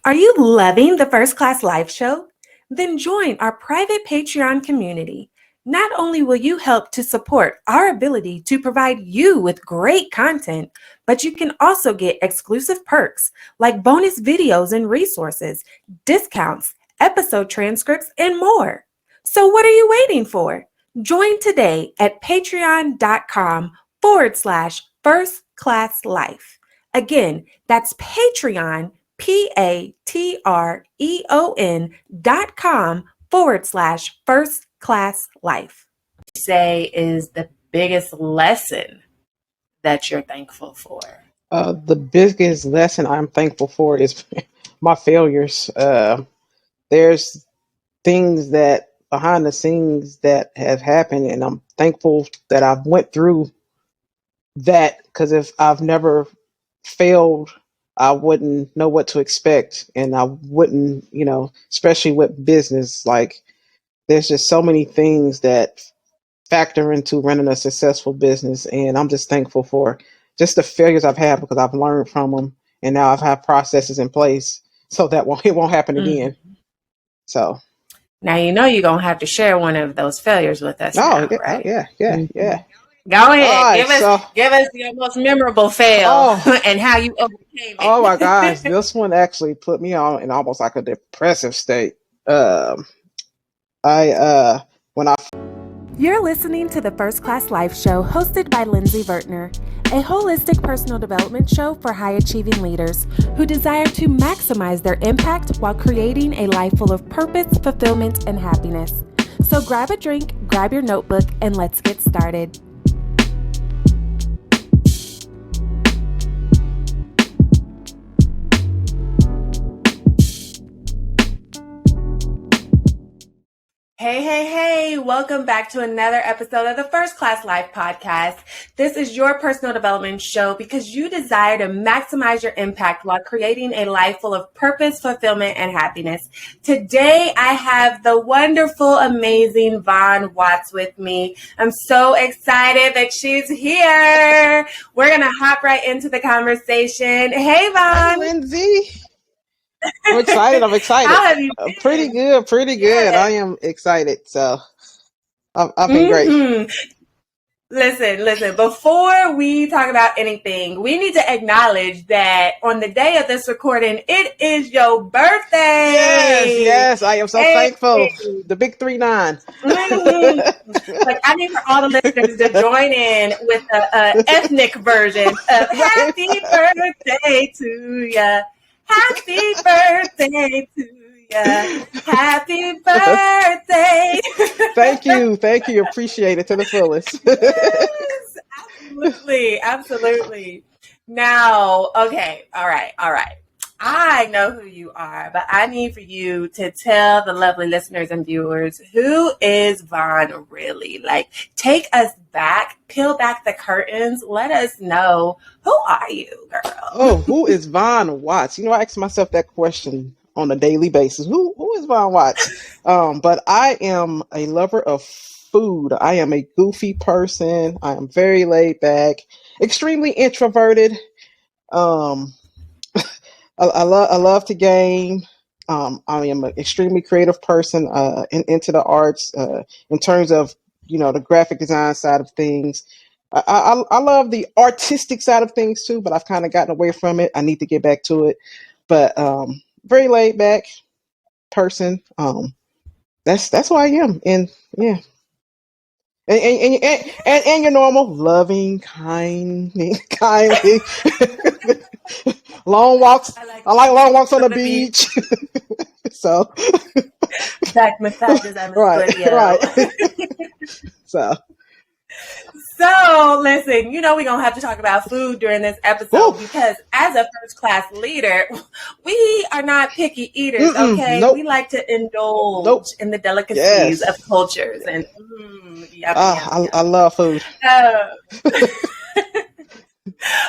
Are you loving the First Class Life show? Then join our private Patreon community. Not only will you help to support our ability to provide you with great content, but you can also get exclusive perks like bonus videos and resources, discounts, episode transcripts, and more. So what are you waiting for? Join today at patreon.com/First Class Life. Again, that's Patreon, patreon.com/First Class Life. Say is the biggest lesson that you're thankful for? The biggest lesson I'm thankful for is my failures. There's things that behind the scenes that have happened, and I'm thankful that I've went through that, because if I've never failed, I wouldn't know what to expect, and I wouldn't, especially with business, like there's just so many things that factor into running a successful business, and I'm just thankful for just the failures I've had, because I've learned from them, and now I've had processes in place so that it won't happen again. So now you're gonna have to share one of those failures with us. Now, yeah, right? Yeah. Go ahead, Right, give us your most memorable fail and how you overcame it. Oh my gosh, this one actually put me on in almost like a depressive state. You're listening to the First Class Life show, hosted by Lindsey Vertner, a holistic personal development show for high-achieving leaders who desire to maximize their impact while creating a life full of purpose, fulfillment, and happiness. So grab a drink, grab your notebook, and let's get started. Hey, welcome back to another episode of the First Class Life podcast. This is your personal development show because you desire to maximize your impact while creating a life full of purpose, fulfillment, and happiness. Today, I have the wonderful, amazing Vaughn Watts with me. I'm so excited that she's here. We're going to hop right into the conversation. Hey, Vaughn. Hey, Lindsey. I'm excited. How have you been? Pretty good. Yes. I am excited. So I've been great. Listen, before we talk about anything, we need to acknowledge that on the day of this recording, it is your birthday. Yes, I am so thankful. The big 39. Like, I need for all the listeners to join in with the ethnic version of Happy Birthday to ya. Happy birthday to ya. Happy birthday. Thank you. Appreciate it to the fullest. Yes, absolutely. Now, okay, all right. I know who you are, but I need for you to tell the lovely listeners and viewers, who is Vaughn really? Like, take us back, peel back the curtains, let us know, who are you, girl? Oh, who is Vaughn Watts? I ask myself that question on a daily basis. Who is Vaughn Watts? But I am a lover of food. I am a goofy person. I am very laid back, extremely introverted. I love to game. I am an extremely creative person, into the arts, in terms of, the graphic design side of things. I love the artistic side of things too, but I've kind of gotten away from it. I need to get back to it. But very laid back person. That's who I am. And yeah. And your normal loving, kindly. Long walks. I like long walks on the beach. So back massages. Right. So listen, we're going to have to talk about food during this episode because as a first class leader, we are not picky eaters, okay? Nope. We like to indulge in the delicacies of cultures. And I love food.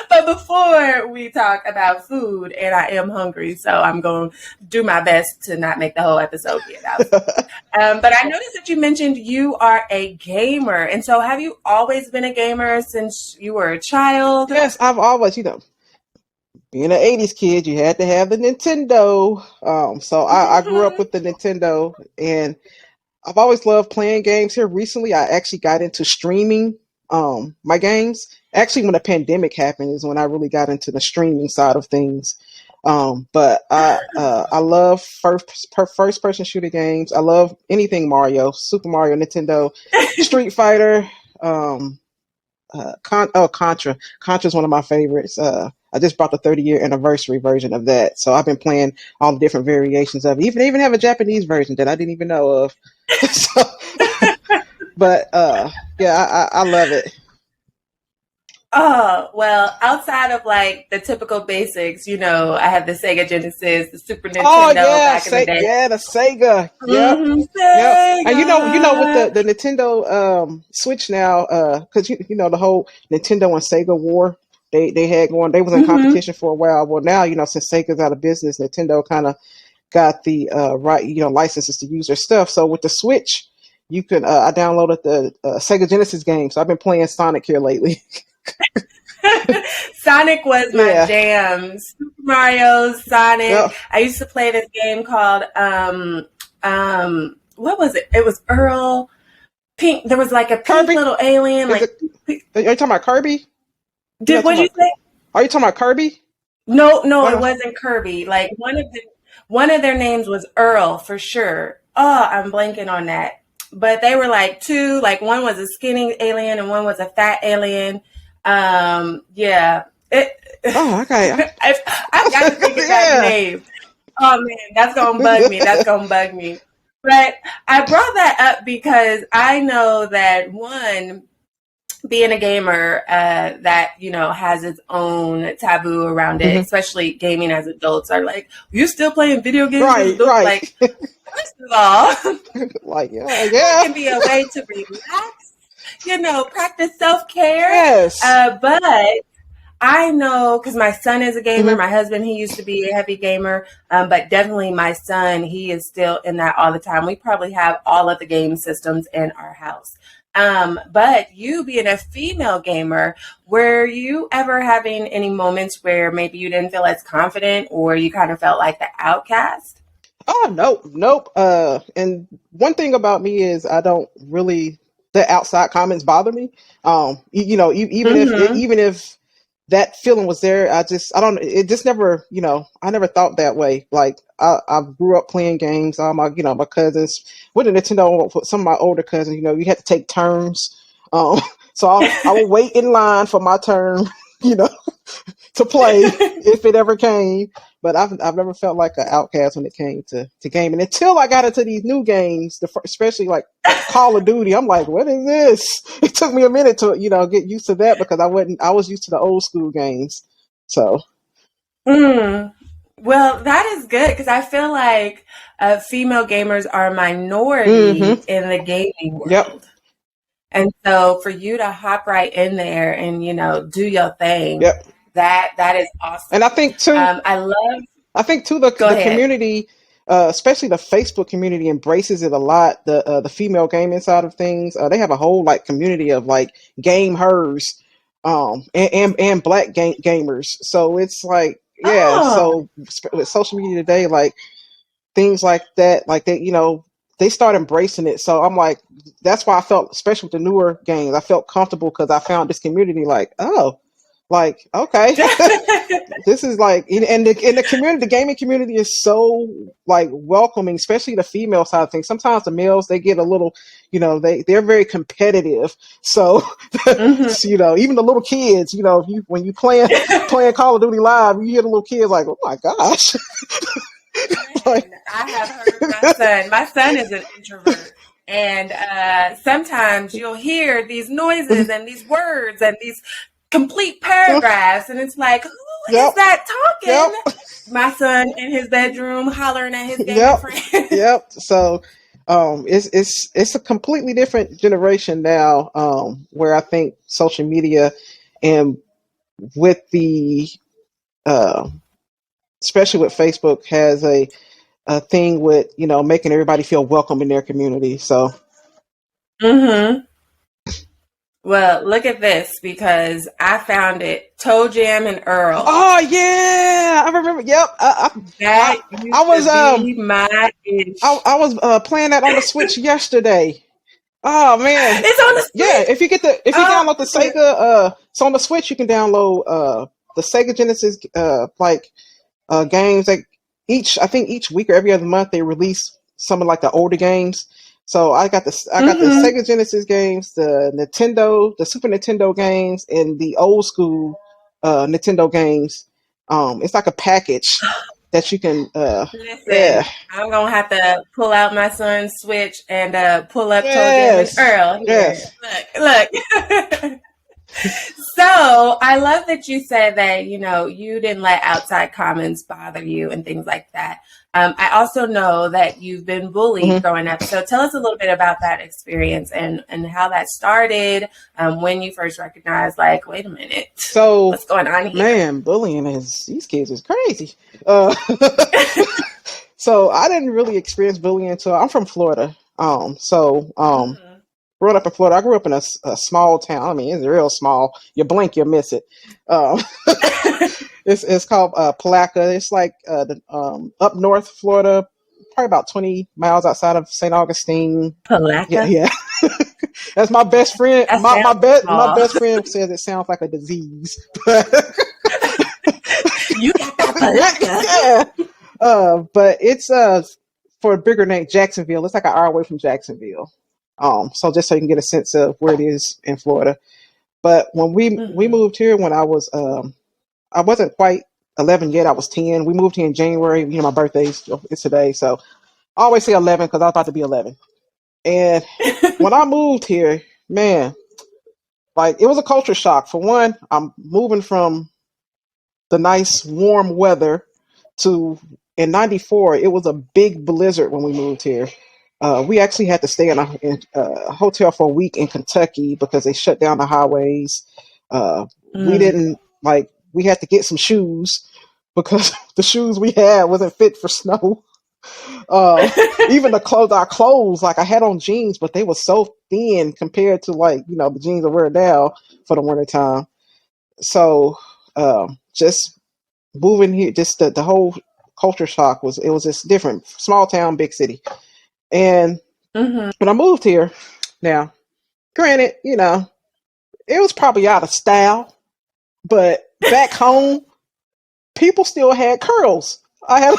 But before we talk about food, and I am hungry, so I'm going to do my best to not make the whole episode be about food. But I noticed that you mentioned you are a gamer. And so have you always been a gamer since you were a child? Yes, I've always, being an 80s kid, you had to have the Nintendo. So I grew up with the Nintendo, and I've always loved playing games. Here recently, I actually got into streaming my games. Actually, when the pandemic happened is when I really got into the streaming side of things. But I love first person shooter games. I love anything Mario, Super Mario, Nintendo, Street Fighter. Um, Contra. Contra is one of my favorites. I just bought the 30-year anniversary version of that, so I've been playing all the different variations of it. Even have a Japanese version that I didn't even know of. So, but yeah, I love it. Oh, well, outside of like the typical basics, I have the Sega Genesis, the Super Oh Nintendo yeah, back in the day. yeah, the Sega. Yep, yep. And with Sega. the Nintendo Switch now, because the whole Nintendo and Sega war they had going. They was in hmm competition for a while. Well, now since Sega's out of business, Nintendo kind of got the right licenses to use their stuff. So with the Switch, you can I downloaded the Sega Genesis game. So I've been playing Sonic here lately. Sonic was my Yeah. jam. Super Mario, Sonic. Yep. I used to play this game called what was it? It was Earl Pink. There was like a pink Kirby. little alien. Is Like, it? Are you talking about Kirby? what did you say? Are you talking about Kirby? No, it Oh, wasn't Kirby. Like one of their names was Earl for sure. Oh, I'm blanking on that. But they were like two. Like one was a skinny alien and one was a fat alien. Yeah. oh, okay. I've got to think of that Yeah. name. Oh man, that's gonna bug me. That's gonna bug me. But I brought that up because I know that one, being a gamer, that has its own taboo around it, Mhm. especially gaming as adults are like, you still playing video games as Right, adults? right. Like, first of all, Like, yeah, that yeah. can be a way to relax, practice self-care. Yes. But I know because my son is a gamer. Mhm. My husband, he used to be a heavy gamer, but definitely my son, he is still in that all the time. We probably have all of the game systems in our house. But you being a female gamer, were you ever having any moments where maybe you didn't feel as confident or you kind of felt like the outcast? Oh, nope, nope. And one thing about me is I don't really the outside comments bother me. Mm-hmm. Even if that feeling was there, I don't. It just never, I never thought that way. Like I grew up playing games. All my my cousins with a Nintendo. Some of my older cousins, you had to take turns. Um, so I would wait in line for my turn. You know, to play if it ever came. But I've never felt like an outcast when it came to gaming until I got into these new games, especially like Call of Duty. I'm like, what is this? It took me a minute to get used to that because I was used to the old school games. So Mm. Well, that is good because I feel like female gamers are a minority hmm in the gaming yep, world. And so for you to hop right in there and, do your thing, yep. that is And awesome. I love, I think too go the ahead. community, especially the Facebook community, embraces it a lot. The female gaming side of things, they have a whole like community of like game hers, and black gamers. So it's like yeah. Oh, So with social media today, like things like that, like they start embracing it. So I'm like, that's why I felt, especially with the newer games, I felt comfortable because I found this community. Like, oh, like okay, this is like, in the community, the gaming community is so like welcoming, especially the female side of things. Sometimes the males they get a little, they're very competitive. So, hmm even the little kids, if you when you playing Call of Duty live, you hear the little kids like, oh my gosh, like, Man, I have heard my son. My son is an introvert. And sometimes you'll hear these noises and these words and these complete paragraphs. And it's like, who is yep, that yep, talking? My son in his bedroom hollering at his gaming yep, friend. yep. So, it's a completely different generation now, where I think social media and with the uh, especially with Facebook has a thing with making everybody feel welcome in their community. So hmm Well, look at this because I found it. Toe Jam and Earl. Oh yeah, I remember. Yep, That I used was to be my ish. I was playing that on the Switch yesterday. Oh man, It's on the yeah. Switch. If you Oh, download the Sega, so on the Switch you can download the Sega Genesis games. Like I think each week or every other month they release some of like the older games. So I got the mm-hmm. Sega Genesis games, the Super Nintendo games, and the old school Nintendo games. It's like a package that you can yeah. Listen, I'm gonna have to pull out my son's Switch and pull up Toe Jam and Yes. Earl here. Yes. Look. So I love that you said that, you didn't let outside comments bother you and things like that. I also know that you've been bullied Mhm. growing up. So tell us a little bit about that experience and how that started, when you first recognized, like, wait a minute, So, what's going on here? man, bullying is these kids is crazy. So I didn't really experience bullying until I'm from Florida. Mhm. Growing up in Florida, I grew up in a small town. I mean, it's real small. You blink, you miss it. Um, it's called Palaca. It's like up north Florida, probably about 20 miles outside of St. Augustine. Yeah, Palaka? yeah. That's my best friend. That sounds My small. best friend says it sounds like a disease. But You got that Palaka. yeah. But it's for a bigger name, Jacksonville. It's like an hour away from Jacksonville. So just so you can get a sense of where it is in Florida. But when we Mhm. moved here when I wasn't quite 11 yet. I was 10. We moved here in January. My birthday is today, so I always say 11 because I was about to be 11. And when I moved here, man, like it was a culture shock. For one, I'm moving from the nice warm weather to in '94. It was a big blizzard when we moved here. We actually had to stay in a hotel for a week in Kentucky because they shut down the highways. We Mm. didn't like. We had to get some shoes because the shoes we had wasn't fit for snow. Uh, Even our clothes, like I had on jeans, but they were so thin compared to like the jeans I wear now for the winter time. So just moving here, just the whole culture shock was just different. Small town, big city. And Mhm. when I moved here, now, granted, it was probably out of style, but back home, people still had curls. I had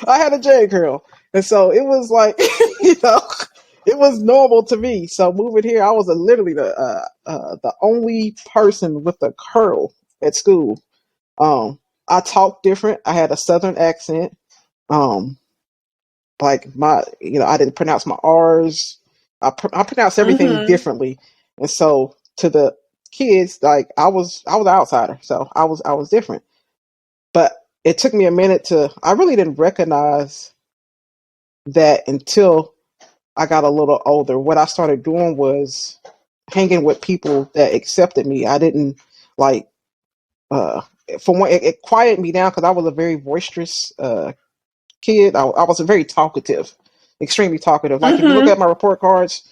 I had a J curl, and so it was like it was normal to me. So moving here, I was literally the only person with a curl at school. I talked different. I had a southern accent. Um, like I didn't pronounce my R's. I pronounced everything Mhm. differently, and so to the kids, like I was an outsider, so I was different. But it took me a minute I really didn't recognize that until I got a little older. What I started doing was hanging with people that accepted me. I didn't like, uh, for one, it quieted me down because I was a very boisterous kid. I was very talkative, extremely talkative. Like if you look Mhm. at my report cards,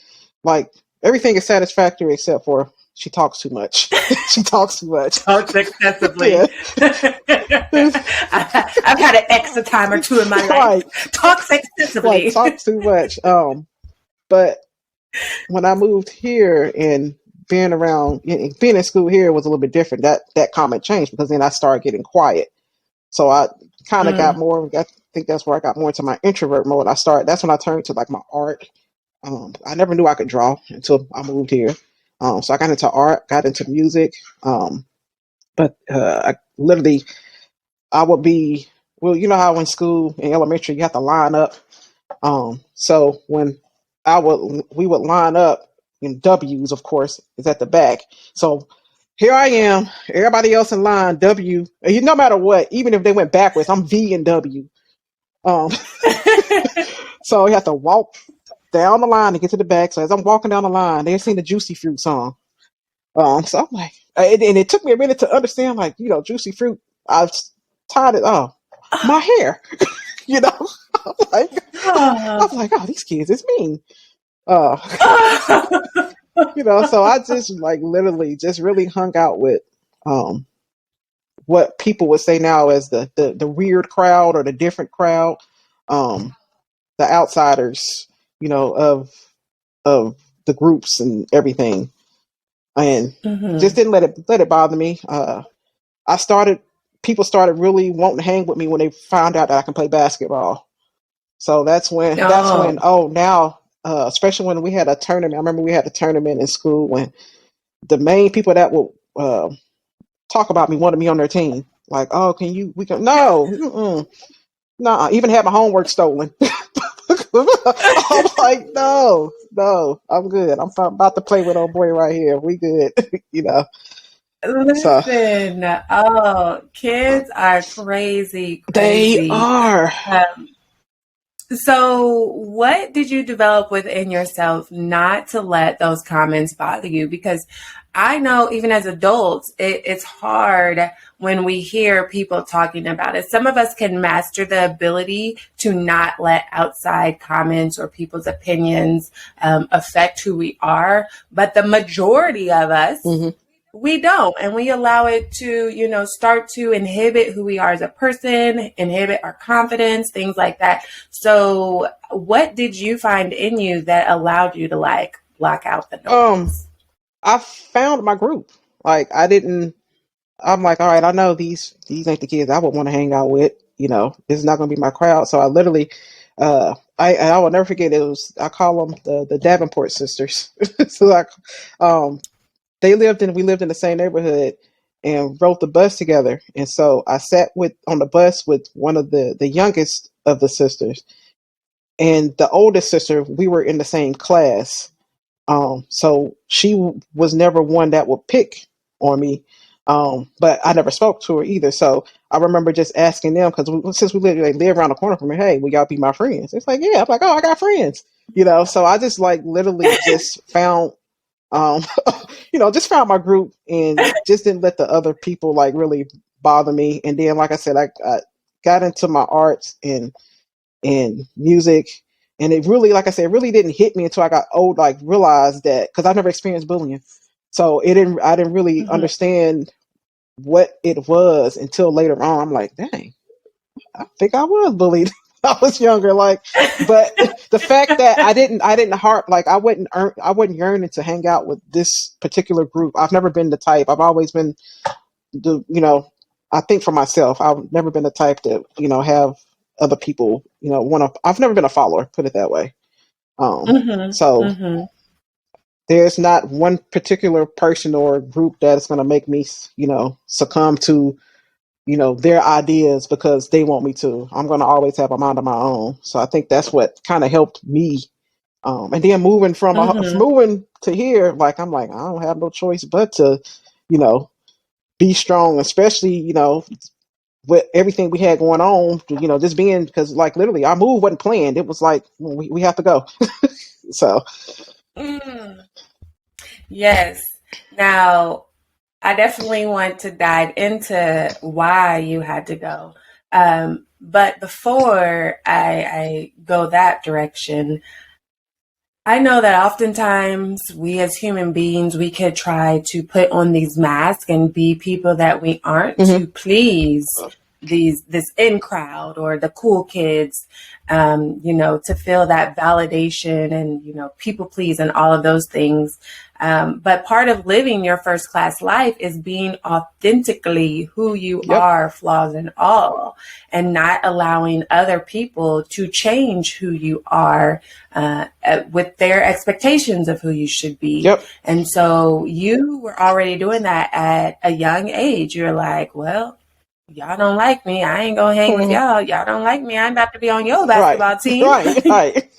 like everything is satisfactory except for she talks too much. She talks too much. Talks Yeah. excessively. I've had an X a time or two in my life. Right. Talks Like excessively. talks too much. But when I moved here and being in school here was a little bit different. That comment changed because then I started getting quiet. So I kind of got Mm. more. I think that's where I got more into my introvert mode. That's when I turned to like my art. I never knew I could draw until I moved here. So I got into art, got into music. But I literally, I would be, well, you know how in school, in elementary, you have to line up. So when we would line up in W's, of course, is at the back. So here I am, everybody else in line, W. No matter what, even if they went backwards, I'm V and W. Um, so you have to walk down the line to get to the back. So as I'm walking down the line, they sing the Juicy Fruit song. So I'm like, and it took me a minute to understand, like, Juicy Fruit. I've tied it. Oh, my hair. you know, I'm like, Oh. oh, these kids is mean. Uh, So I just like literally just really hung out with um what people would say now as the weird crowd or the different crowd, um, the outsiders, of the groups and everything, and just Hmm. didn't let it bother me. I started People started really wanting to hang with me when they found out that I can play basketball. So that's when Oh, oh now especially when we had a tournament. I remember we had a tournament in school when the main people that would talk about me wanted me on their team. Like, oh, can you? We can no, no. I even had my homework stolen. I'm like, no, no, I'm good. About to play with old boy right here. We good, you know. So listen. Oh, kids are crazy, they crazy. are. Um, So, what did you develop within yourself not to let those comments bother you? Because I know even as adults, it's hard when we hear people talking about it. Some of us can master the ability to not let outside comments or people's opinions affect who we are. But the majority of us, Hmm. we don't, and we allow it to, start to inhibit who we are as a person, inhibit our confidence, things like that. So, what did you find in you that allowed you to like block out the Um, noise? I found my group. Like I didn't. I'm like, all right, I know these ain't the kids I would want to hang out with. This is not going to be my crowd. So I literally, I will never forget. It was I call them the Davenport sisters. So like, we lived in the same neighborhood and rode the bus together. And so I sat on the bus with one of the youngest of the sisters and the oldest sister. We were in the same class. So she was never one that would pick on me. But I never spoke to her either. So I remember just asking them because since we live around the corner from me, hey, will y'all be my friends? It's like, yeah. I'm like, oh, I got friends. So I just like literally just found um, just found my group and just didn't let the other people like really bother me. And then, like I said, I got into my arts and music, and it really, like I said, it really didn't hit me until I got old. Like realized that because I've never experienced bullying, so I didn't really Mhm. understand what it was until later on. I'm like, dang, I think I was bullied. I was younger, but the fact that I didn't harp, like I wasn't yearning to hang out with this particular group. I've never been the type. I've always been the, I think for myself, I've never been the type to, have other people, want to. I've never been a follower, put it that way. Mhm. So Mhm. there's not one particular person or group that is going to make me, succumb to their ideas because they want me to. I'm going to always have a mind of my own. So I think that's what kind of helped me. And then Mhm. moving to here, like I'm like I don't have no choice but to, you know, be strong, especially with everything we had going on. Just being because like literally our move wasn't planned. It was like we have to go. So Mm. Yes. Now, I definitely want to dive into why you had to go. But before I go that direction, I know that oftentimes we as human beings, we could try to put on these masks and be people that we aren't hmm to please this in crowd or the cool kids, to feel that validation and, people please and all of those things. But part of living your first class life is being authentically who you yep, are, flaws and all, and not allowing other people to change who you are with their expectations of who you should be. yep, And so you were already doing that at a young age. You're like, well, y'all don't like me. I ain't gonna hang with hmm y'all. Y'all don't like me. I'm about to be on your right, basketball team. right, right.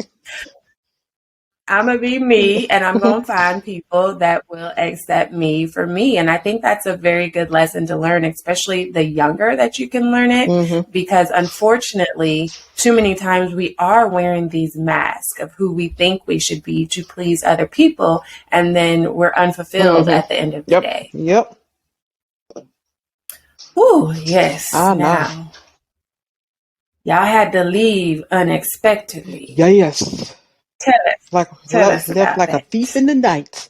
I'm gonna be me and I'm gonna find people that will accept me for me. And I think that's a very good lesson to learn, especially the younger that you can learn it, hmm because unfortunately, too many times we are wearing these masks of who we think we should be to please other people, and then we're unfulfilled hmm at the end of the Yep, day. yep. Whew, yes. I know. Now, y'all had to leave unexpectedly. Yeah, yes. Tell us. Tell us left about like a that. thief in the night.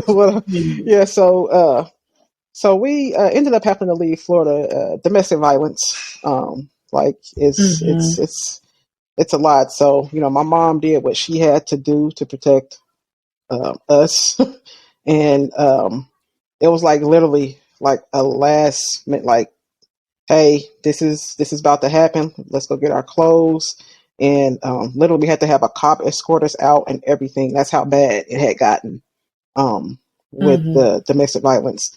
Well, Mm-hmm. yeah. So we ended up having to leave Florida. Domestic violence, Mm-hmm. it's a lot. So my mom did what she had to do to protect us, and it was like literally like a last minute, like, hey, this is about to happen. Let's go get our clothes. And literally, we had to have a cop escort us out and everything. That's how bad it had gotten um, with Mm-hmm. the domestic violence.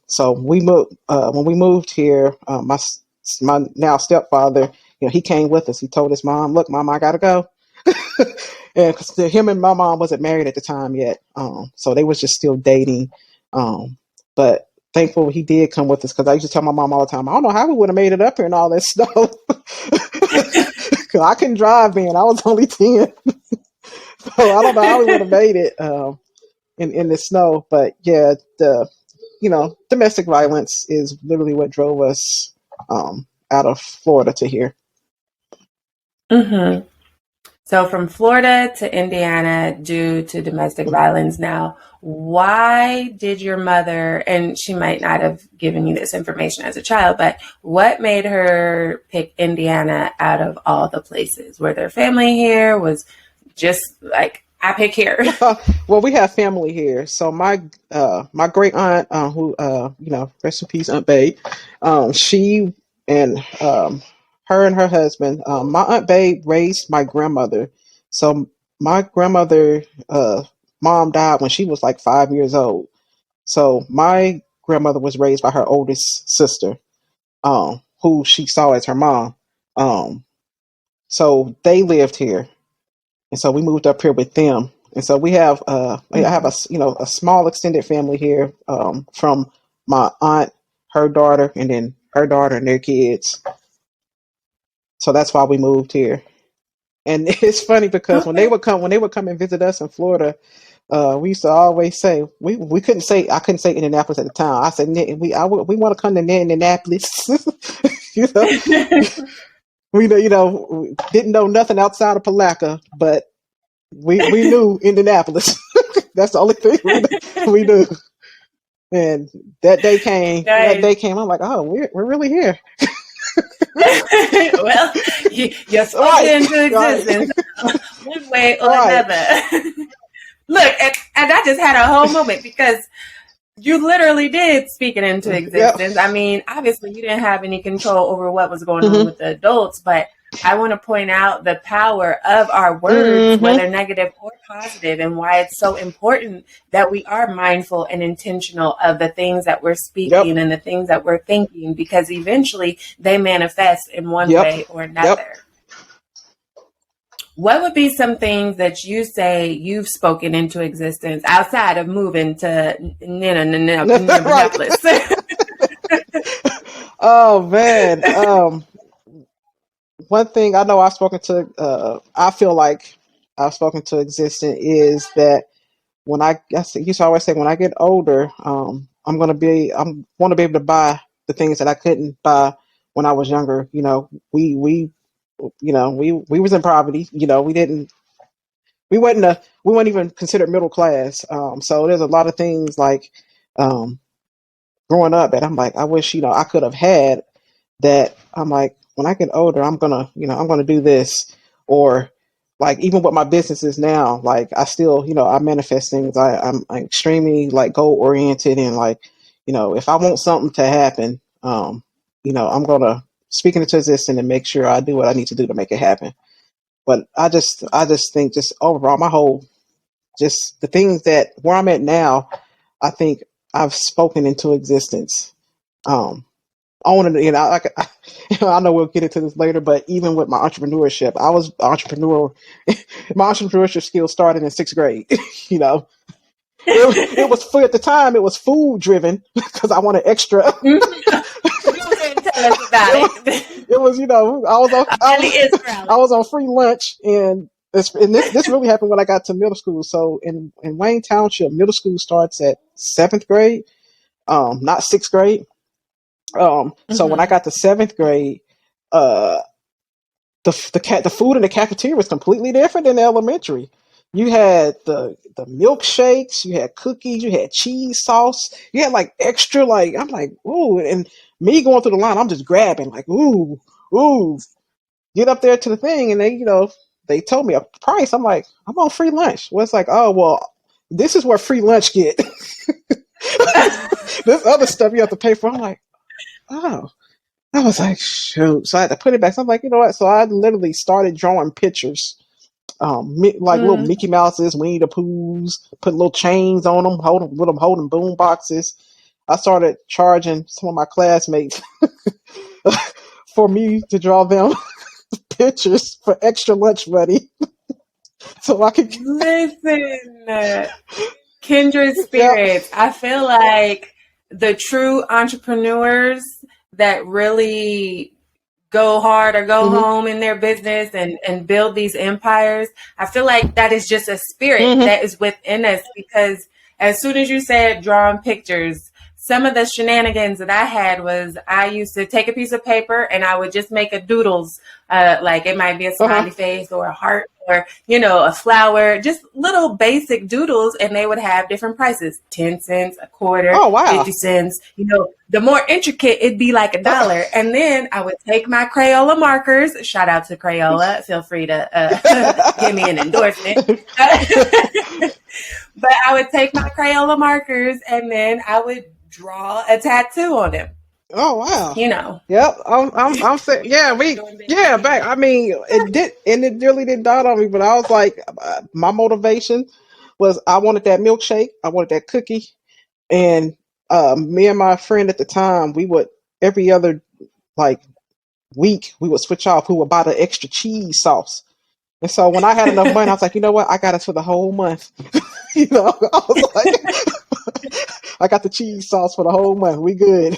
So we moved when we moved here. My now stepfather, he came with us. He told his mom, "Look, mom, I gotta go." And because him and my mom wasn't married at the time yet, so they was just still dating. But thankful he did come with us, because I used to tell my mom all the time, I don't know how we would have made it up here and all that snow. Because I couldn't drive then. I was only 10. So I don't know how we would have made it in the snow. But yeah, domestic violence is literally what drove us out of Florida to here. Mm-hmm. So from Florida to Indiana due to domestic violence. Now, why did your mother, and she might not have given you this information as a child, but what made her pick Indiana out of all the places? Were there family here? Was just like, I pick here. Well, we have family here. So my great aunt, who rest in peace, Aunt Babe, she and her and her husband, my Aunt Babe raised my grandmother. So my grandmother, mom died when she was like 5 years old. So my grandmother was raised by her oldest sister, who she saw as her mom. So they lived here, and so we moved up here with them. And so we have I have a small extended family here, from my aunt, her daughter, and then her daughter and their kids. So that's why we moved here. And it's funny because when they Okay. would come and visit us in Florida, we used to always say, we couldn't say, I couldn't say Indianapolis at the time. I said, we want to come to Indianapolis. you know we didn't know nothing outside of Palaca, but we knew Indianapolis. That's the only thing we knew. And that day came. That Nice. day came. I'm like, oh, we're really here. Well, you spoke Right, it into right, existence one way or right. another. Look, and I just had a whole moment because you literally did speak it into Yep. existence. I mean, obviously, you didn't have any control over what was going on hmm with the adults, but I want to point out the power of our words, hmm whether negative or positive, and why it's so important that we are mindful and intentional of the things that we're Yep. speaking and the things that we're thinking, because eventually they manifest in one Yep. way or Yep. another. What would be some things that you say you've spoken into existence outside of moving to Right. Minneapolis? Oh man. One thing I know I feel like I've spoken to existence is that when I guess I used to always say, when I get older, I'm want to be able to buy the things that I couldn't buy when I was younger. We was in poverty. We weren't even considered middle class. So there's a lot of things like um, growing up that I'm like, I wish I could have had, that I'm like, when I get older, I'm gonna do this. Or like, even what my business is now, like I still, I manifest things. I'm extremely like goal oriented, and like, if I want something to happen, I'm gonna speak it into existence and make sure I do what I need to do to make it happen. But I just think, just overall, my whole, just the things that where I'm at now, I think I've spoken into existence. Um, I want to, I know we'll get into this later, but even with my entrepreneurship, I was entrepreneur. My entrepreneurship skills started in sixth grade. you know, it was at the time, it was food driven because I wanted extra. Go ahead and tell us about it, was, it. it was, My belly is I growling. was on free lunch, and this really happened when I got to middle school. So in Wayne Township, middle school starts at seventh grade, not sixth grade. So when I Mm-hmm. got to seventh grade, uh, the food in the cafeteria was completely different than elementary. You had the milkshakes, you had cookies, you had cheese sauce, you had like extra, like I'm like, ooh, and me going through the line, I'm just grabbing like, ooh, get up there to the thing, and they told me a price. I'm like, I'm on free lunch. Well, it's like, oh well, this is where free lunch get. This other stuff you have to pay for. I'm like, oh. I was like, shoot. So I had to put it back. So I'm like, you know what? So I literally started drawing pictures, like little Mm. Mickey Mouses, Winnie the Poohs, put little chains on them, holding boom boxes. I started charging some of my classmates for me to draw them pictures for extra lunch money, so I could. Listen, kindred Yep. spirits. I feel like the true entrepreneurs that really go hard or go Mhm. home in their business and build these empires, I feel like that is just a spirit Mhm. that is within us, because as soon as you said drawing pictures, some of the shenanigans that I had was I used to take a piece of paper and I would just make a doodles, like it might be a Uh huh. smiley face or a heart or, a flower, just little basic doodles, and they would have different prices, 10 cents, a quarter, Oh wow. 50 cents. The more intricate, it'd be like $1. And then I would take my Crayola markers. Shout out to Crayola. Feel free to give me an endorsement. But I would take my Crayola markers and then I would draw a tattoo on them. Oh wow. You know, Yep. I'm saying, yeah, doing big yeah, things. back. I mean, it really didn't dawn on me, but I was like, my motivation was I wanted that milkshake, I wanted that cookie, and me and my friend at the time, we would every other like week we would switch off who would buy the extra cheese sauce. And so when I had enough money, I was like, you know what, I got it for the whole month. I was like, I got the cheese sauce for the whole month. We good.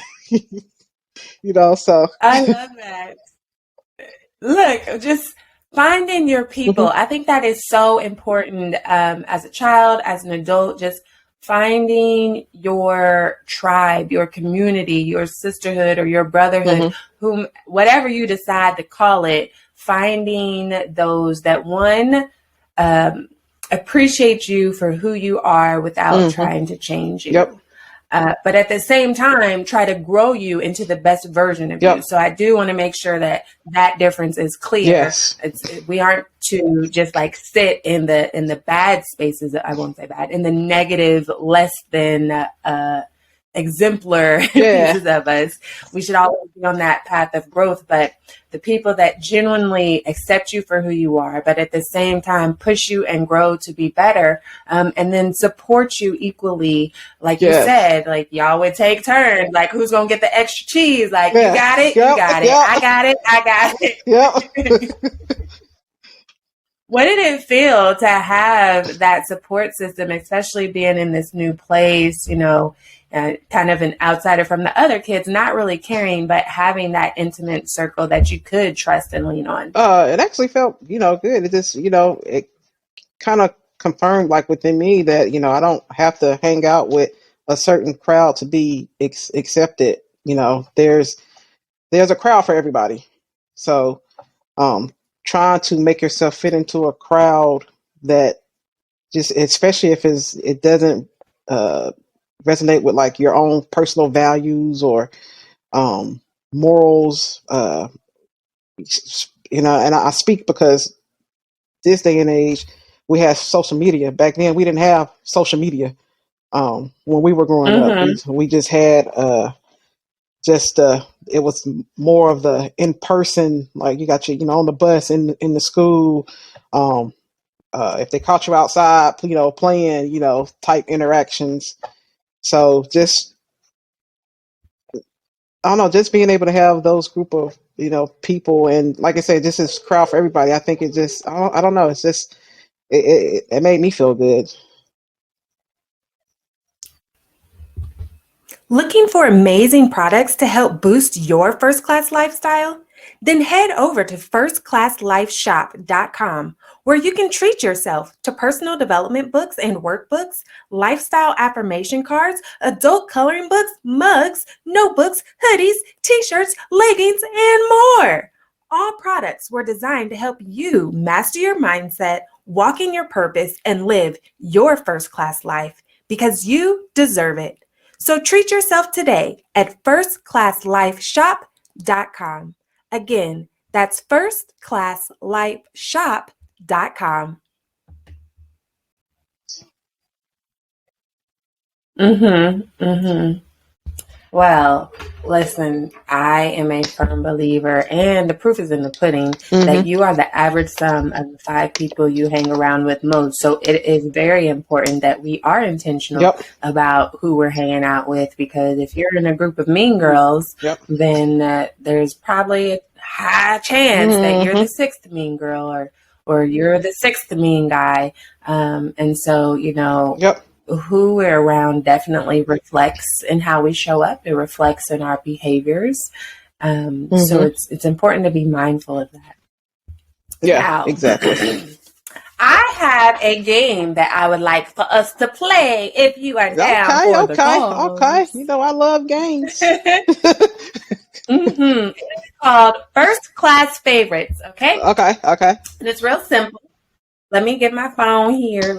So. I love that. Look, just finding your people. Mhm. I think that is so important, as a child, as an adult, just finding your tribe, your community, your sisterhood or your brotherhood, Mhm. whatever you decide to call it, finding those that um, appreciate you for who you are without Mhm. trying to change Yep. you. But at the same time, try to grow you into the best version of you. Yep. So I do want to make sure that difference is clear. Yes. We aren't to just like sit in the bad spaces. I won't say bad, in the negative, less than exemplar Yeah. pieces of us. We should always be on that path of growth. But the people that genuinely accept you for who you are, but at the same time push you and grow to be better, and then support you equally, like you Yes. said, like y'all would take turns, like who's gonna get the extra cheese? Like you Yeah. got it, you Yep. got it, Yep. I got it, I got Yep. it. What did it feel to have that support system, especially being in this new place, kind of an outsider from the other kids, not really caring, but having that intimate circle that you could trust and lean on? It actually felt, good. It just, it kind of confirmed like within me that, I don't have to hang out with a certain crowd to be accepted. There's a crowd for everybody. So, trying to make yourself fit into a crowd that just, especially if it doesn't uh, resonate with like your own personal values or um, morals. And I speak because this day and age we have social media. Back then we didn't have social media. When we were growing up, we Mm-hmm. we just had it was more of the in person, like you got your on the bus in the school. Um, if they caught you outside, playing, type interactions. So just, I don't know, just being able to have those group of, people. And like I said, this is crowd for everybody. I think it just, I don't know. It's just, it made me feel good. Looking for amazing products to help boost your first class lifestyle? Then head over to firstclasslifeshop.com, where you can treat yourself to personal development books and workbooks, lifestyle affirmation cards, adult coloring books, mugs, notebooks, hoodies, t-shirts, leggings, and more. All products products were designed to help you master your mindset, walk in your purpose, and live your first class life because you deserve it. So treat yourself today at firstclasslifeshop.com. Again, that's firstclasslifeshop.com. Well, listen, I am a firm believer, and the proof is in the pudding, that you are the average sum of the 5 people you hang around with most. So it is very important that we are intentional about who we're hanging out with, because if you're in a group of mean girls, then there's probably a high chance that you're the 6th mean girl, or you're the 6th mean guy. And so, who we're around definitely reflects in how we show up. It reflects in our behaviors. So it's important to be mindful of that. Yeah, now, exactly. I have a game that I would like for us to play if you are down for the cause. Okay. I love games. It is called First Class Favorites, okay? Okay. And it's real simple. Let me get my phone here.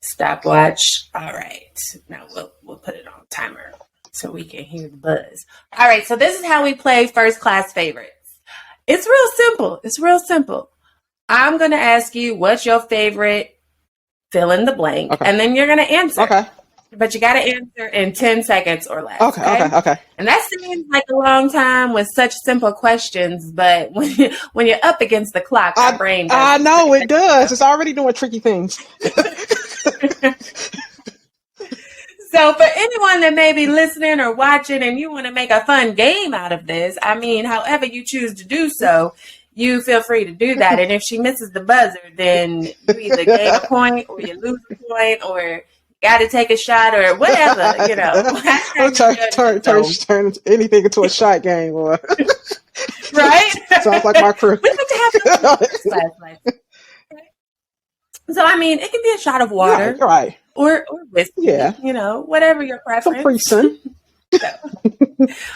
Stopwatch. All right. Now we'll put it on timer so we can hear the buzz. All right. So this is how we play First Class Favorites. It's real simple. I'm going to ask you, what's your favorite, fill in the blank, and then you're going to answer. Okay. But you got to answer in 10 seconds or less. Okay. And that seems like a long time with such simple questions, but when you're up against the clock, our brain does. I know it does. It's already doing tricky things. So for anyone that may be listening or watching and you want to make a fun game out of this, however you choose to do so, you feel free to do that. And if she misses the buzzer, then you either gain a point or you lose a point, or got to take a shot or whatever, turn anything into a shot game, or right? Sounds like my crew. We like to have last night. So it can be a shot of water, right? Or whiskey, whatever your preference. Some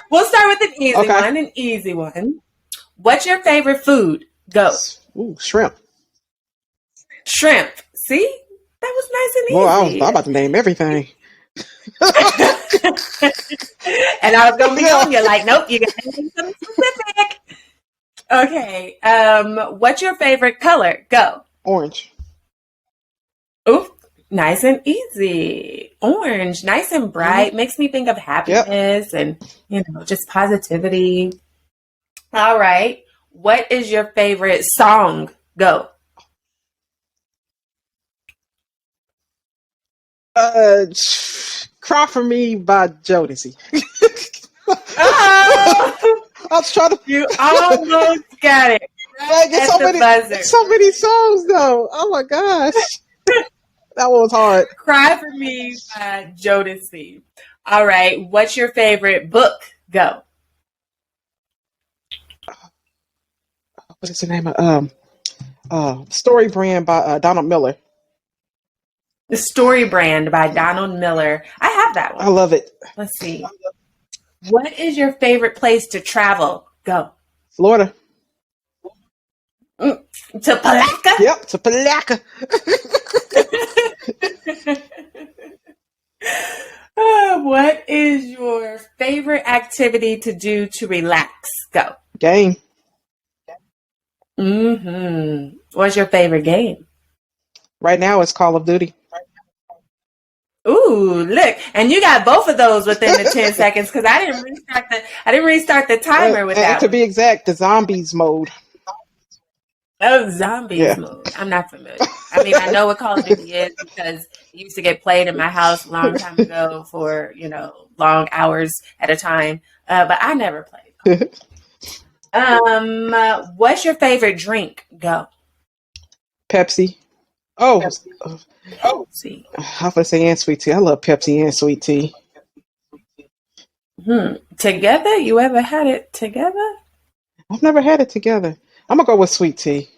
We'll start with an easy one. What's your favorite food? Go. Ooh, shrimp. See? That was nice and easy. Well, I was about to name everything. And I was going to be on you like, nope, you got to name something specific. Okay. What's your favorite color? Go. Orange. Ooh, nice and easy. Orange, nice and bright. Makes me think of happiness and, just positivity. All right. What is your favorite song? Go. Cry for Me by Jodeci. Oh! I was trying to. You almost got it. It's so many songs, though. Oh my gosh. That one was hard. Cry for Me by Jodeci. All right. What's your favorite book? Go. What is the name of Story Brand by Donald Miller? The Story Brand by Donald Miller. I have that one. I love it. Let's see. What is your favorite place to travel? Go. Florida. To Palaca? Yep, to Palaca. What is your favorite activity to do to relax? Go. Game. What's your favorite game? Right now it's Call of Duty. Ooh, look, and you got both of those within the 10 seconds because I didn't restart the timer with that. To be exact, the zombies mode. Oh, zombies mode. I'm not familiar. I know what Call of Duty is because it used to get played in my house a long time ago for, long hours at a time. But I never played. What's your favorite drink? Go. Pepsi. See. I was going to say and sweet tea. I love Pepsi and sweet tea. Together? You ever had it together? I've never had it together. I'm going to go with sweet tea.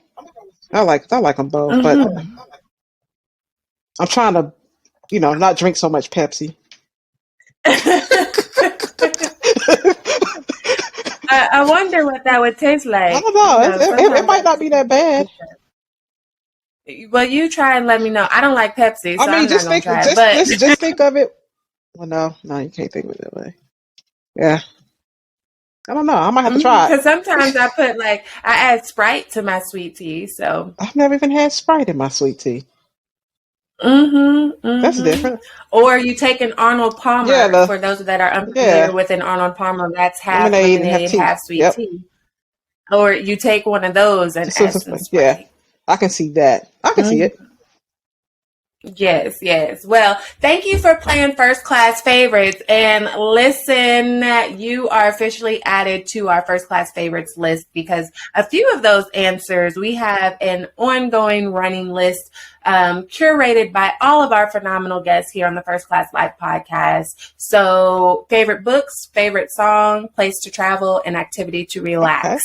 I like them both, but I'm trying to, not drink so much Pepsi. I wonder what that would taste I like. don't know. It Sometimes might not be that bad. well, you try and let me know. I don't like Pepsi, I so mean, I'm not just gonna think, try it. But just think of it. Well, no, you can't think of it that way. Yeah, I don't know. I might have to try it. because sometimes I add Sprite to my sweet tea. So I've never even had Sprite in my sweet tea. mm-hmm, That's mm-hmm. different. Or you take an Arnold Yeah, Palmer. For those that are unfamiliar yeah, with an Arnold Palmer, that's half lemonade and have lemonade, tea. half sweet Yep. tea. Or you take one of those and Just add some yeah, Sprite. I can see that. I can see it. Yes, yes. Well, thank you for playing First Class Favorites. And listen, you are officially added to our First Class Favorites list because a few of those answers, we have an ongoing running list curated by all of our phenomenal guests here on the First Class Life podcast. So, favorite books, favorite song, place to travel, and activity to Okay. relax.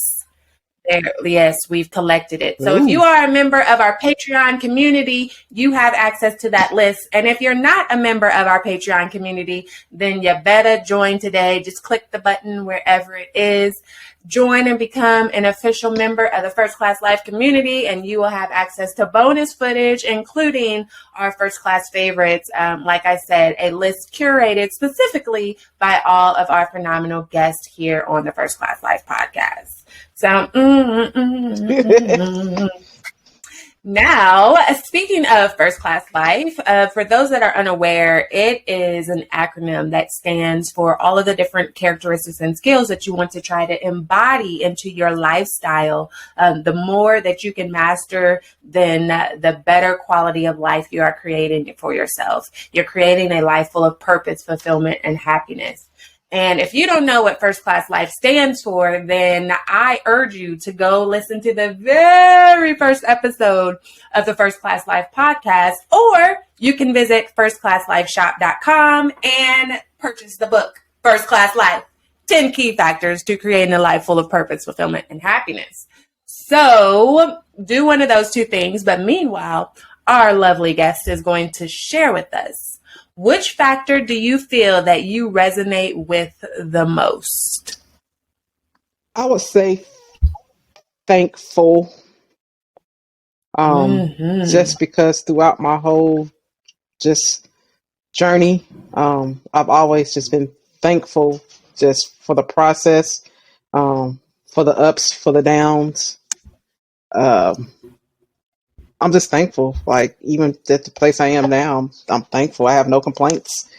There, yes, we've collected it. So if Ooh. you are a member of our Patreon community, you have access to that list. And if you're not a member of our Patreon community, then you better join today. Just click the button wherever it is. Join and become an official member of the First Class Life community, and you will have access to bonus footage, including our First Class favorites. Like I said, a list curated specifically by all of our phenomenal guests here on the First Class Life podcast. So, Now, speaking of First Class Life, for those that are unaware, it is an acronym that stands for all of the different characteristics and skills that you want to try to embody into your lifestyle. The more that you can master, then the better quality of life you are creating for yourself. You're creating a life full of purpose, fulfillment, and happiness. And if you don't know what First Class Life stands for, then I urge you to go listen to the very first episode of the First Class Life podcast, or you can visit firstclasslifeshop.com and purchase the book, First Class Life, 10 Key Factors to Creating a Life Full of Purpose, Fulfillment, and Happiness. So do one of those two things. But meanwhile, our lovely guest is going to share with us, which factor do you feel that you resonate with the most? I would say thankful. Just because throughout my whole just journey, I've always just been thankful just for the process, for the ups, for the downs. Um, I'm just thankful. Like even at the place I am now, I'm thankful. I have no complaints.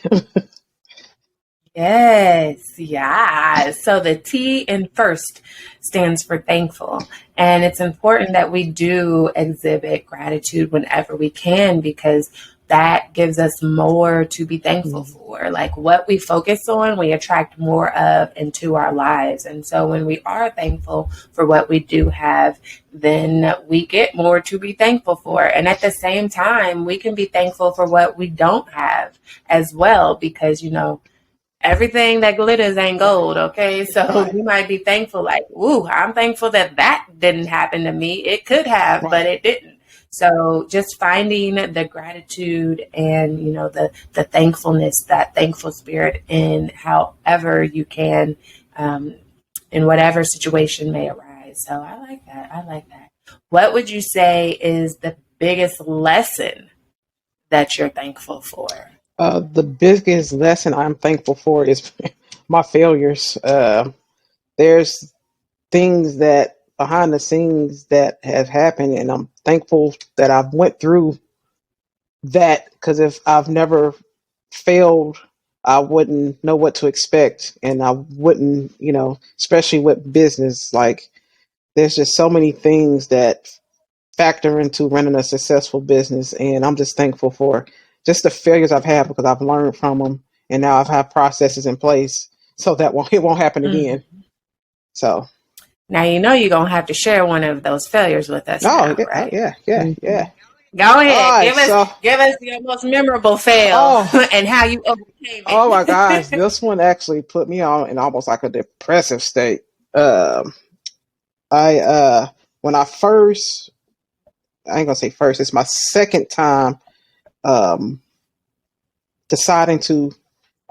Yes, yeah. So the T in first stands for thankful. And it's important that we do exhibit gratitude whenever we can, because that gives us more to be thankful for. Like what we focus on, we attract more of into our lives. And so when we are thankful for what we do have, then we get more to be thankful for. And at the same time, we can be thankful for what we don't have as well, because, everything that glitters ain't gold, okay? So you might be thankful, like, ooh, I'm thankful that didn't happen to me. It could have, but it didn't. So just finding the gratitude and, the thankfulness, that thankful spirit in however you can, in whatever situation may arise. So I like that. I like that. What would you say is the biggest lesson that you're thankful for? The biggest lesson I'm thankful for is my failures. There's things that behind the scenes that have happened, and I'm thankful that I've went through that, because if I've never failed, I wouldn't know what to expect, and I wouldn't, especially with business. Like there's just so many things that factor into running a successful business, and I'm just thankful for just the failures I've had, because I've learned from them, and now I've had processes in place so that it won't happen again. So now you're gonna have to share one of those failures with us now, right? Yeah. Go All ahead, right, so give us your most memorable fail oh and how you overcame oh my it. gosh, this one actually put me on in almost like a depressive state. I when I ain't gonna say first, it's my second time um deciding to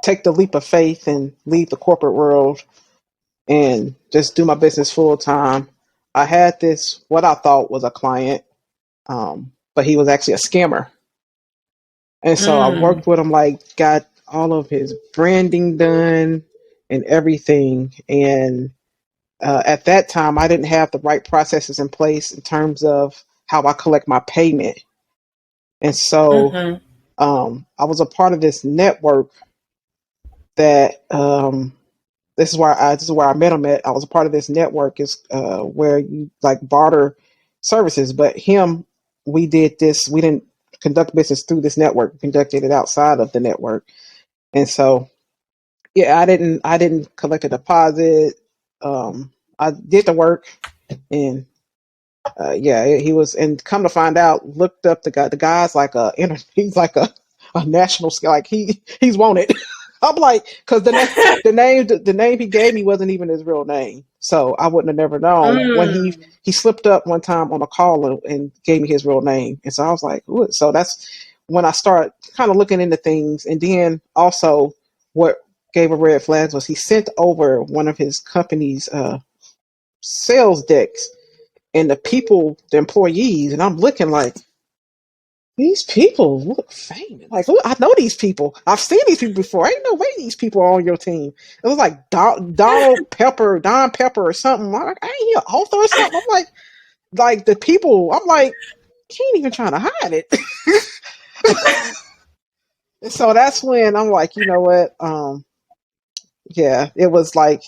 take the leap of faith and leave the corporate world. and just do my business full time. I had this, what I thought was a client, but he was actually a scammer. And so I Mm. worked with him, like got all of his branding done and everything. And at that time, I didn't have the right processes in place in terms of how I collect my payment. And so Mm-hmm. I was a part of this network that this is where I met him at. I was a part of this network is where you like barter services, but him, we did this. We didn't conduct business through this network. We conducted it outside of the network, and so yeah, I didn't collect a deposit. I did the work, and yeah, he was, and come to find out, looked up the guy. The guy's like he's like a national scale. Like he's wanted. I'm like, because the name he gave me wasn't even his real name, so I wouldn't have never known. When Mm. he slipped up one time on a call and gave me his real name, and so I was like, ooh. So that's when I started kind of looking into things, and then also what gave a red flags was he sent over one of his company's sales decks and the employees, and I'm looking like these people look famous. Like, look, I know these people. I've seen these people before. Ain't no way these people are on your team. It was like Don Pepper or something. I'm like, I ain't hear author or something. I'm like the people. I'm like, he ain't even trying to hide it. And so that's when I'm like, you know what? Yeah, it was like,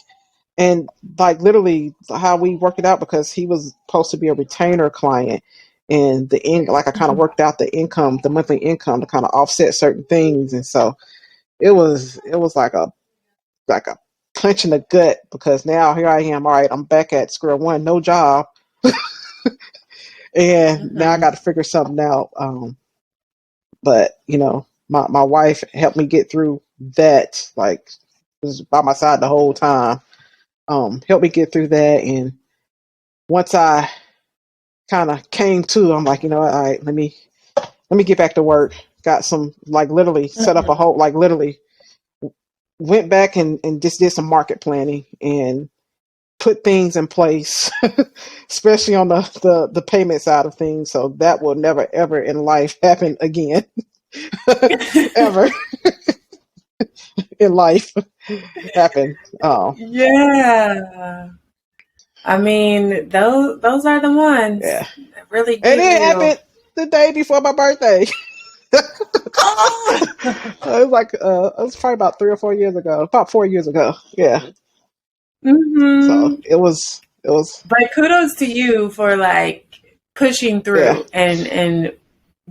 and like literally how we worked it out because he was supposed to be a retainer client, and like I kind of worked out the monthly income to kind of offset certain things, and so it was like a punch in the gut because now here I am. All right, I'm back at square one, no job, and now I Mm-hmm. got to figure something out. But my wife helped me get through that. Like was by my side the whole time. Helped me get through that, and once I kind of came to, I'm like, all right, let me get back to work. Got some, like literally set up a Mm-hmm. whole, like literally went back and just did some market planning and put things in place, especially on the payment side of things. So that will never ever in life happen again, ever in life happen. Oh Yeah. I mean, those are the ones yeah, that really and give it you. happened the day before my birthday. Oh. It was probably about 3 or 4 years ago, about 4 years ago. Yeah. So Hmm. it was, But kudos to you for like pushing yeah. through and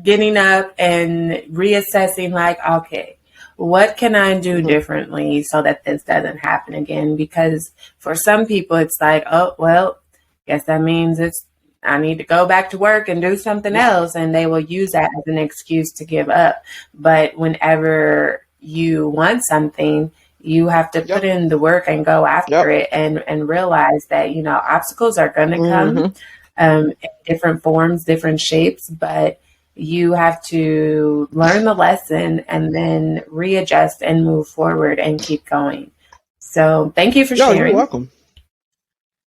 getting up and reassessing like, okay, what can I do Hmm. differently so that this doesn't happen again? Because for some people it's like, oh well, guess that means it's I need to go back to work and do something Yep. else, and they will use that as an excuse to give up. But whenever you want something, you have to put Yep. in the work and go after Yep. it and realize that, obstacles are going to come Hmm. in different forms, different shapes, but you have to learn the lesson and then readjust and move forward and keep going. So thank you for Yo, you're sharing. welcome.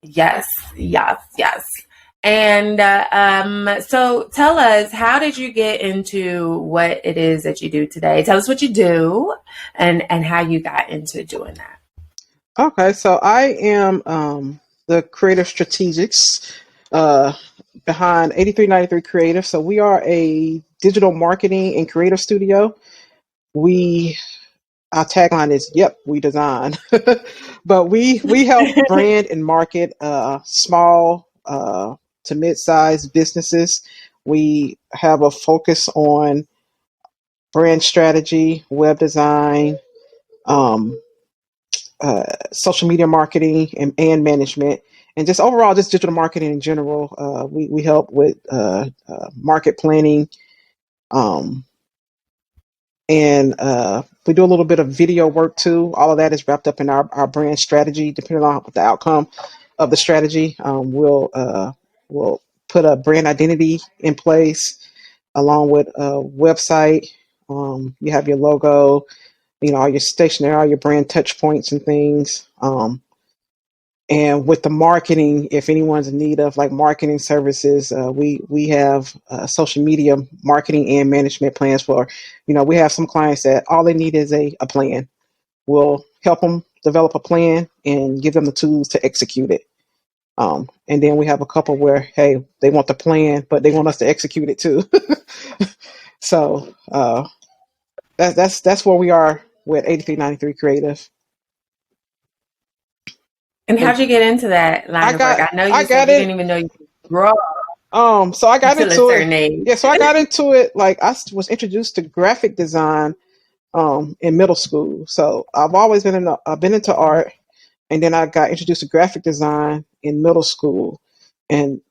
Yes, yes, yes. And so tell us, how did you get into what it is that you do today? Tell us what you do and how you got into doing that. Okay, so I am the creative strategist uh, behind 8393 Creative. So we are a digital marketing and creative studio. We Our tagline is "Yep, we design," but we help brand and market small to mid-sized businesses. We have a focus on brand strategy, web design, um, social media marketing, and management, and just overall just digital marketing in general. We help with market planning. Um, and we do a little bit of video work too. All of that is wrapped up in our brand strategy. Depending on the outcome of the strategy, we'll put a brand identity in place along with a website. You have your logo, all your stationery, all your brand touch points and things. And with the marketing, if anyone's in need of like marketing services, we have social media marketing and management plans for, we have some clients that all they need is a plan. We'll help them develop a plan and give them the tools to execute it. And then we have a couple where, hey, they want the plan, but they want us to execute it too. So that's where we are with 8393 Creative. And how'd you get into that line of work? I know you said you didn't even know you could draw. So I got into it. Age. Yeah, so I got into it. Like I was introduced to graphic design in middle school. So I've always been into art, and then I got introduced to graphic design in middle school, and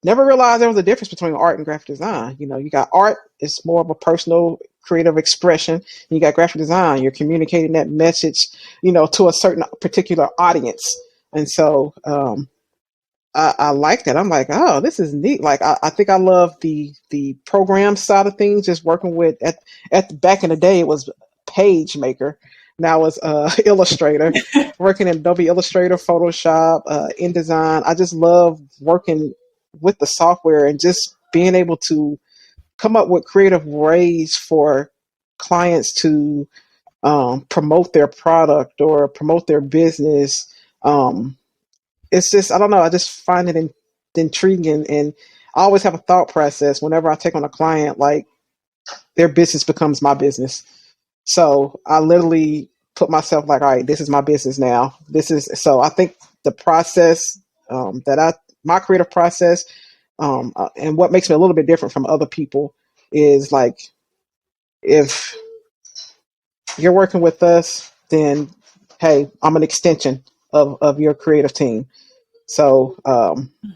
never realized there was a difference between art and graphic design. You got art, it's more of a personal creative expression. And you got graphic design, you're communicating that message, to a certain particular audience. And so I like that. I'm like, oh, this is neat. Like, I think I love the program side of things, just working with, back in the day, it was PageMaker. Now it's Illustrator, working in Adobe Illustrator, Photoshop, InDesign. I just love working with the software and just being able to come up with creative ways for clients to promote their product or promote their business. It's just, I don't know, I just find it intriguing, and I always have a thought process whenever I take on a client, like their business becomes my business. So I literally put myself like, all right, this is my business now. So I think the process my creative process, and what makes me a little bit different from other people is like, if you're working with us, then hey, I'm an extension of your creative team. So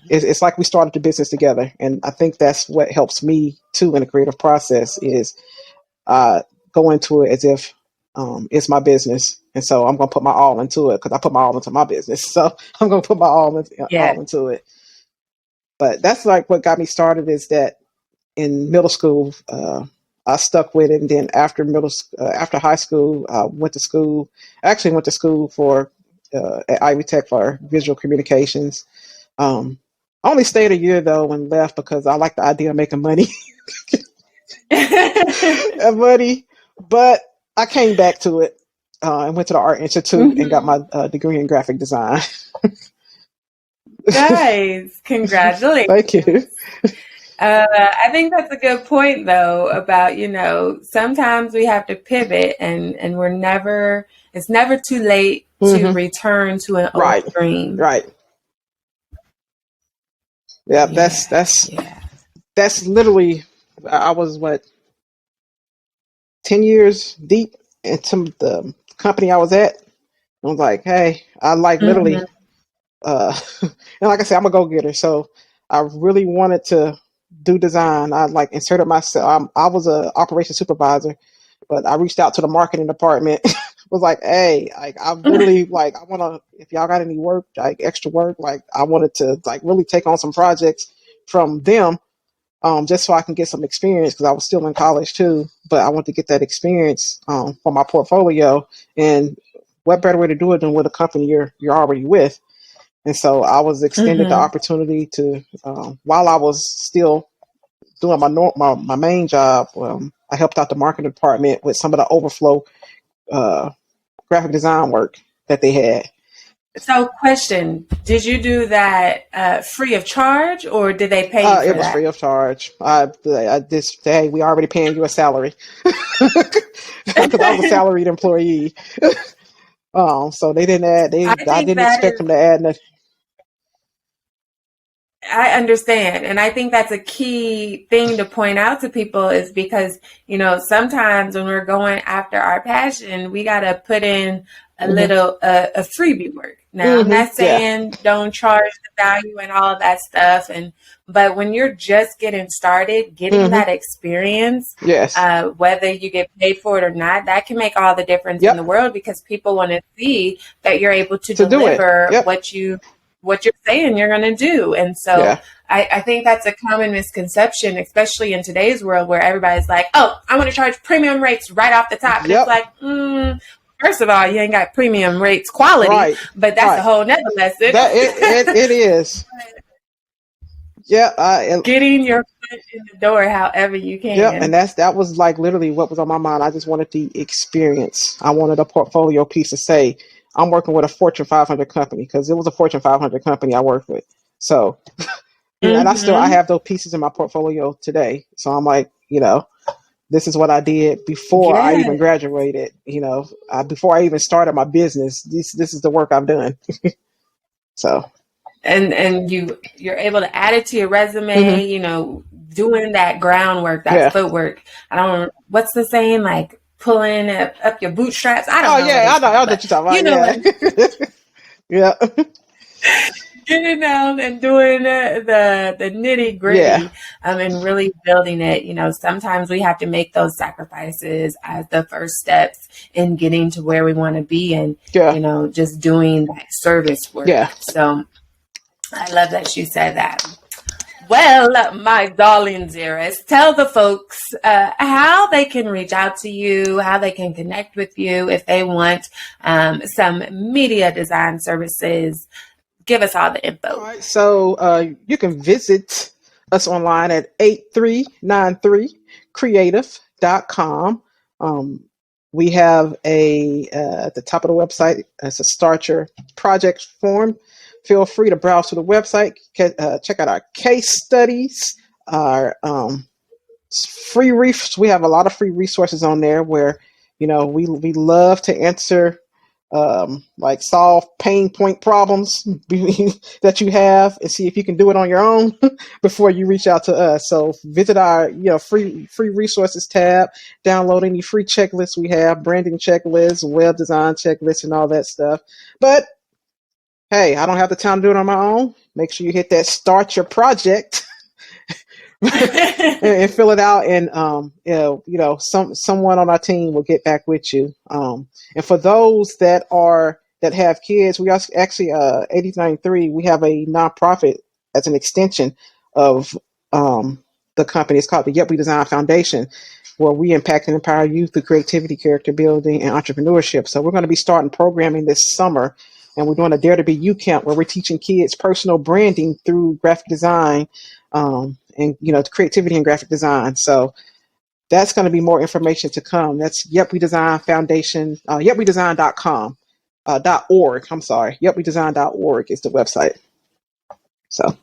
it's like we started the business together, and I think that's what helps me too in the creative process is go into it as if it's my business, and so I'm gonna put my all into it because I put my all into my business. So I'm gonna put my all into it. But that's like what got me started is that in middle school, I stuck with it, and then after after high school, I went to school. I actually went to school for at Ivy Tech for visual communications. I only stayed a year though and left because I like the idea of making money. Money, but I came back to it and went to the Art Institute and got my degree in graphic design. Nice, congratulations! Thank you. I think that's a good point, though, about, sometimes we have to pivot, and it's never too late to return to an old dream. Right. Yeah, that's literally, I was 10 years deep into the company I was at. I was like, hey, I like literally, and like I said, I'm a go-getter. So I really wanted to do design. I like inserted myself. I was a operations supervisor, but I reached out to the marketing department. Was like, hey, like I literally like I want to. If y'all got any work, like extra work, like I wanted to like really take on some projects from them, just so I can get some experience because I was still in college too. But I want to get that experience for my portfolio. And what better way to do it than with a company you're already with? And so I was extended the opportunity to, while I was still doing my main job, I helped out the marketing department with some of the overflow graphic design work that they had. So, question: did you do that free of charge, or did they pay you for it was free of charge. I just hey, we already paying you a salary because I was a salaried employee. So they didn't add. I didn't expect them to add nothing. I understand. And I think that's a key thing to point out to people is because, sometimes when we're going after our passion, we got to put in a little a freebie work. Now, I'm not saying don't charge the value and all of that stuff. But when you're just getting started, getting that experience, whether you get paid for it or not, that can make all the difference in the world because people want to see that you're able to deliver what you're saying you're going to do. And so I think that's a common misconception, especially in today's world where everybody's like, oh, I want to charge premium rates right off the top. And it's like, First of all, you ain't got premium rates quality, Right. but that's a Right. whole nother lesson. That it is. Yeah. Getting your foot in the door however you Yep, and can. that was like literally what was on my mind. I just wanted the experience. I wanted a portfolio piece to say I'm working with a Fortune 500 company, because it was a Fortune 500 company I worked with. So, and I Mm-hmm. have those pieces in my portfolio today. So I'm like, this is what I did before I Yeah. even graduated. Before I even started my business. This is the work I've done. So, And you're able to add it to your mhm. resume, doing that groundwork, that Yeah. footwork. What's the saying, like pulling up your bootstraps? I don't Oh know what yeah, it's I know called, what but you're talking you about. know what? Yeah. Yeah. Getting down and doing the nitty Yeah. gritty, and really building it. Sometimes we have to make those sacrifices as the first steps in getting to where we want to be, and Yeah. just doing that service work. Yeah. So I love that you said that. Well, my darling dearest, tell the folks how they can reach out to you, how they can connect with you if they want some media design services. Give us all the All info. right. So you can visit us online at 8393creative.com. We have at the top of the website, it's a start your project form. Feel free to browse to the website, check out our case studies, our we have a lot of free resources on there where we love to answer, like solve pain point problems that you have, and see if you can do it on your own before you reach out to us. So visit our free resources tab, download any free checklists we have, branding checklists, web design checklists, and all that stuff. But hey, I don't have the time to do it on my own. Make sure you hit that start your project and fill it out, and someone on our team will get back with you. And for those that have kids, we actually 8093, we have a nonprofit as an extension of the company. It's called the Yep We Design Foundation, where we impact and empower youth through creativity, character building, and entrepreneurship. So we're going to be starting programming this summer, and we're doing a Dare to Be You camp where we're teaching kids personal branding through graphic design, and creativity and graphic design. So that's going to be more information to come. That's Yep We Design Foundation, yepwedesign.com, .org. I'm sorry, yepwedesign.org is the website. So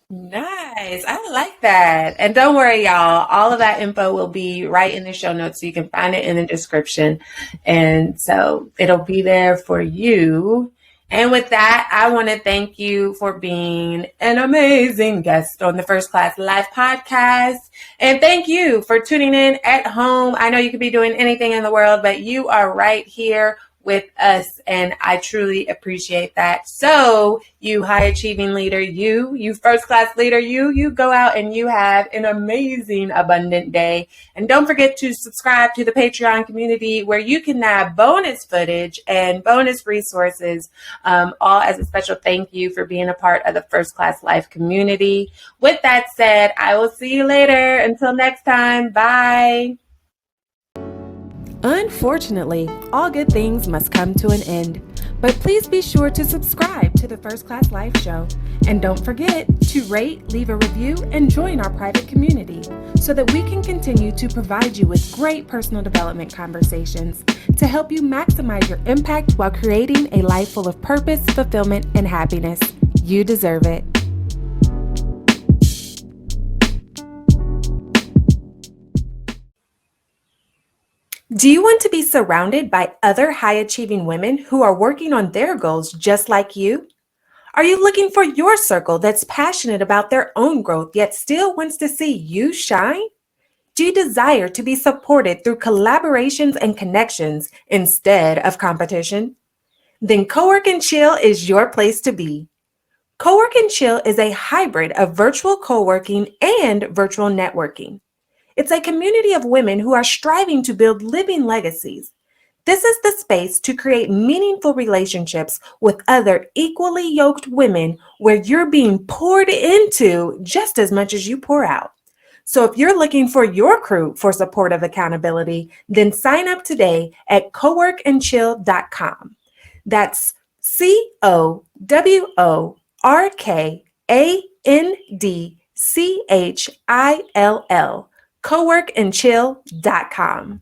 Nice. I like that. And don't worry, y'all. All of that info will be right in the show notes, so you can find it in the description. And so it'll be there for you. And with that, I want to thank you for being an amazing guest on the First Class Life podcast. And thank you for tuning in at home. I know you could be doing anything in the world, but you are right here with us, and I truly appreciate that. So you high achieving leader, you first class leader, you go out and you have an amazing abundant day. And don't forget to subscribe to the Patreon community, where you can have bonus footage and bonus resources, all as a special thank you for being a part of the First Class Life community. With that said, I will see you later. Until next time, bye. Unfortunately, all good things must come to an end. But please be sure to subscribe to the First Class Life Show. And don't forget to rate, leave a review, and join our private community so that we can continue to provide you with great personal development conversations to help you maximize your impact while creating a life full of purpose, fulfillment, and happiness. You deserve it. Do you want to be surrounded by other high-achieving women who are working on their goals just like you? Are you looking for your circle that's passionate about their own growth yet still wants to see you shine? Do you desire to be supported through collaborations and connections instead of competition? Then Cowork and Chill is your place to be. Cowork and Chill is a hybrid of virtual co-working and virtual networking. It's a community of women who are striving to build living legacies. This is the space to create meaningful relationships with other equally yoked women, where you're being poured into just as much as you pour out. So if you're looking for your crew for supportive accountability, then sign up today at coworkandchill.com. That's COWORKANDCHILL, coworkandchill.com.